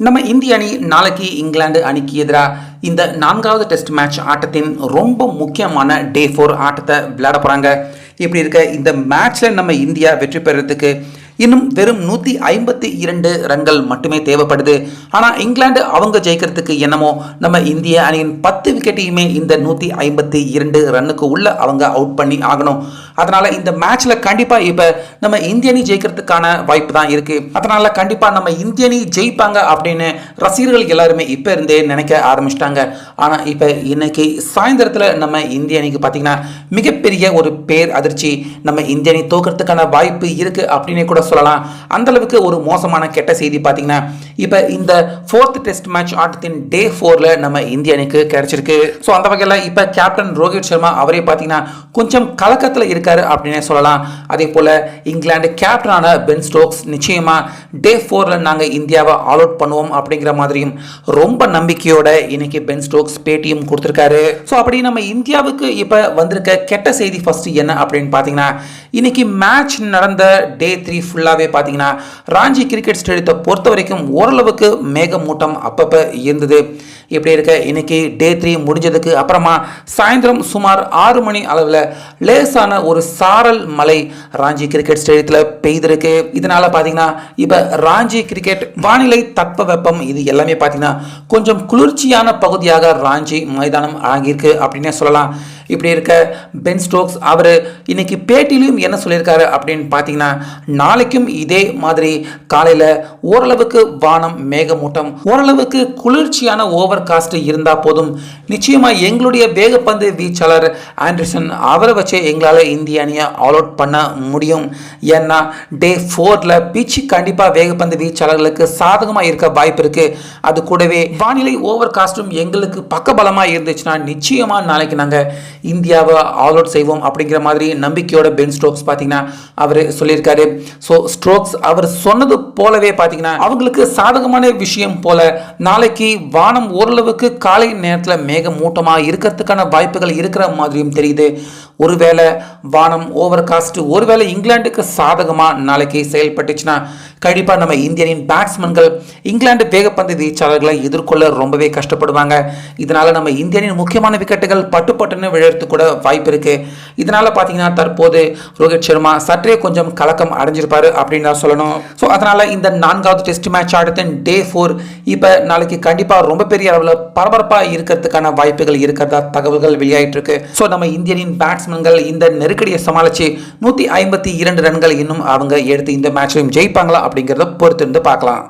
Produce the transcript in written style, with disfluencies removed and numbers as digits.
நம்ம இந்திய அணி நாளைக்கு இங்கிலாந்து அணிக்கு எதிராக இந்த 4வது டெஸ்ட் மேட்ச் ஆட்டத்தின் ரொம்ப முக்கியமான டே 4 ஆட்டத்தை விளையாட போகிறாங்க. இப்படி இருக்க இந்த மேட்ச்சில் நம்ம இந்தியா வெற்றி பெறதுக்கு இன்னும் வெறும் 152 ரன்கள் மட்டுமே தேவைப்படுது. ஆனால் இங்கிலாந்து அவங்க ஜெயிக்கிறதுக்கு என்னமோ நம்ம இந்திய அணியின் 10 விக்கெட்டையுமே இந்த 152 ரன்னுக்கு உள்ள அவங்க அவுட் பண்ணி ஆகணும். அதனால் இந்த மேட்ச்சில் கண்டிப்பாக இப்போ நம்ம இந்திய அணி ஜெயிக்கிறதுக்கான வாய்ப்பு தான் இருக்குது. அதனால் கண்டிப்பாக நம்ம இந்திய அணி ஜெயிப்பாங்க அப்படின்னு ரசிகர்கள் எல்லாருமே இப்போ இருந்தே நினைக்க ஆரம்பிச்சிட்டாங்க. ஆனால் இப்போ இன்னைக்கு சாயந்தரத்தில் நம்ம இந்திய அணிக்கு பார்த்திங்கன்னா மிகப்பெரிய ஒரு பேர் அதிர்ச்சி, நம்ம இந்திய அணி தோக்கிறதுக்கான வாய்ப்பு இருக்குது அப்படின்னு கூட சொல்லலாம். அந்த அளவுக்கு ஒரு மோசமான கெட்ட செய்தி பார்த்தீங்கன்னா இப்போ இந்த 4th டெஸ்ட் மேட்ச் ஆட்டத்தின் டே 4ல நம்ம இந்திய அணிக்கு கிடைச்சிருக்கு. ஸோ அந்த வகையில் இப்போ கேப்டன் ரோஹித் சர்மா அவரே பார்த்தீங்கன்னா கொஞ்சம் கலக்கத்தில் இருக்காரு அப்படின்னே சொல்லலாம். அதே போல இங்கிலாந்து கேப்டனான பென் ஸ்டோக்ஸ் நிச்சயமா டே 4ல நாங்கள் இந்தியாவை ஆல் அவுட் பண்ணுவோம் அப்படிங்கிற மாதிரியும் ரொம்ப நம்பிக்கையோட இன்னைக்கு பென் ஸ்டோக்ஸ் பேட்டியும் கொடுத்துருக்காரு. ஸோ அப்படி நம்ம இந்தியாவுக்கு இப்போ வந்திருக்க கெட்ட செய்தி ஃபர்ஸ்ட் என்ன அப்படின்னு பார்த்தீங்கன்னா இன்னைக்கு மேட்ச் நடந்த டே 3 ஃபுல்லாகவே பார்த்தீங்கன்னா ராஞ்சி கிரிக்கெட் ஸ்டேடியத்தை பொறுத்த வரைக்கும் ஓரளவுக்கு மேகமூட்டம் அப்பப்போ இருந்தது. இப்படி இருக்க இன்னைக்கு டே 3 முடிஞ்சதுக்கு அப்புறமா சாயந்தரம் சுமார் 6 மணி அளவில் லேசான ஒரு சாரல் மழை ராஞ்சி கிரிக்கெட் ஸ்டேடியத்தில் பெய்திருக்கு. இதனால பார்த்தீங்கன்னா இப்போ ராஞ்சி கிரிக்கெட் வானிலை தட்பவெப்பம் இது எல்லாமே பார்த்தீங்கன்னா கொஞ்சம் குளிர்ச்சியான பகுதியாக ராஞ்சி மைதானம் ஆகியிருக்கு அப்படின்னே சொல்லலாம். இப்படி இருக்க பென் ஸ்டோக்ஸ் அவர் இன்னைக்கு பேட்டிலையும் என்ன சொல்லியிருக்காரு அப்படின்னு பார்த்தீங்கன்னா நாளைக்கும் இதே மாதிரி காலையில் ஓரளவுக்கு வானம் மேகமூட்டம் ஓரளவுக்கு குளிர்ச்சியான ஓவர் காஸ்ட் இருந்தால் போதும், நிச்சயமாக எங்களுடைய வேகப்பந்து வீச்சாளர் ஆண்டர்சன் அவரை வச்சு எங்களால் இந்திய அணியை ஆல் அவுட் பண்ண முடியும். ஏன்னா டே 4ல பிச்சு கண்டிப்பாக வேகப்பந்து வீச்சாளர்களுக்கு சாதகமாக இருக்க வாய்ப்பு இருக்குது. அது கூடவே வானிலை ஓவர் காஸ்ட்டும் எங்களுக்கு பக்கபலமாக இருந்துச்சுன்னா நிச்சயமாக நாளைக்கு நாங்கள் இந்தியாவை ஆல் அவுட் செய்வோம் அப்படிங்கிற மாதிரி நம்பிக்கையோட பென் ஸ்டோக்ஸ் பார்த்தீங்கன்னா அவர் சொல்லியிருக்காரு. ஸோ ஸ்டோக்ஸ் அவர் சொன்னது போலவே பார்த்தீங்கன்னா அவங்களுக்கு சாதகமான விஷயம் போல நாளைக்கு வானம் ஓரளவுக்கு காலை நேரத்தில் மேகமூட்டமாக இருக்கிறதுக்கான வாய்ப்புகள் இருக்கிற மாதிரியும் தெரியுது. ஒருவேளை வானம் ஓவர் காஸ்ட் ஒருவேளை இங்கிலாந்துக்கு சாதகமாக நாளைக்கு செயல்பட்டுச்சுன்னா கண்டிப்பாக நம்ம இந்தியனின் பேட்ஸ்மேன்கள் இங்கிலாந்து வேகப்பந்து வீச்சாளர்களை எதிர்கொள்ள ரொம்பவே கஷ்டப்படுவாங்க. இதனால் நம்ம இந்தியனின் முக்கியமான விக்கெட்டுகள் பட்டுப்பட்டுன்னு விழறதுக்கு கூட வாய்ப்பு இருக்குது. இதனால் பார்த்தீங்கன்னா தற்போது ரோஹித் சர்மா சற்றே கொஞ்சம் கலக்கம் அடைஞ்சிருப்பாரு அப்படின்னு தான் சொல்லணும். ஸோ அதனால் இந்த 4வது டெஸ்ட் மேட்ச் ஆட்டத்தின் டே 4 இப்போ நாளைக்கு கண்டிப்பாக ரொம்ப பெரிய அளவில் பரபரப்பாக இருக்கிறதுக்கான வாய்ப்புகள் இருக்கிறதா தகவல்கள் வெளியாயிட்டு இருக்கு. ஸோ நம்ம இந்தியனின் பேட்ஸ்மேன்கள் இந்த நெருக்கடியை சமாளித்து 152 ரன்கள் இன்னும் அவங்க எடுத்து இந்த மேட்ச்லையும் ஜெயிப்பாங்களா அப்படிங்கிறத பொறுத்திருந்து பார்க்கலாம்.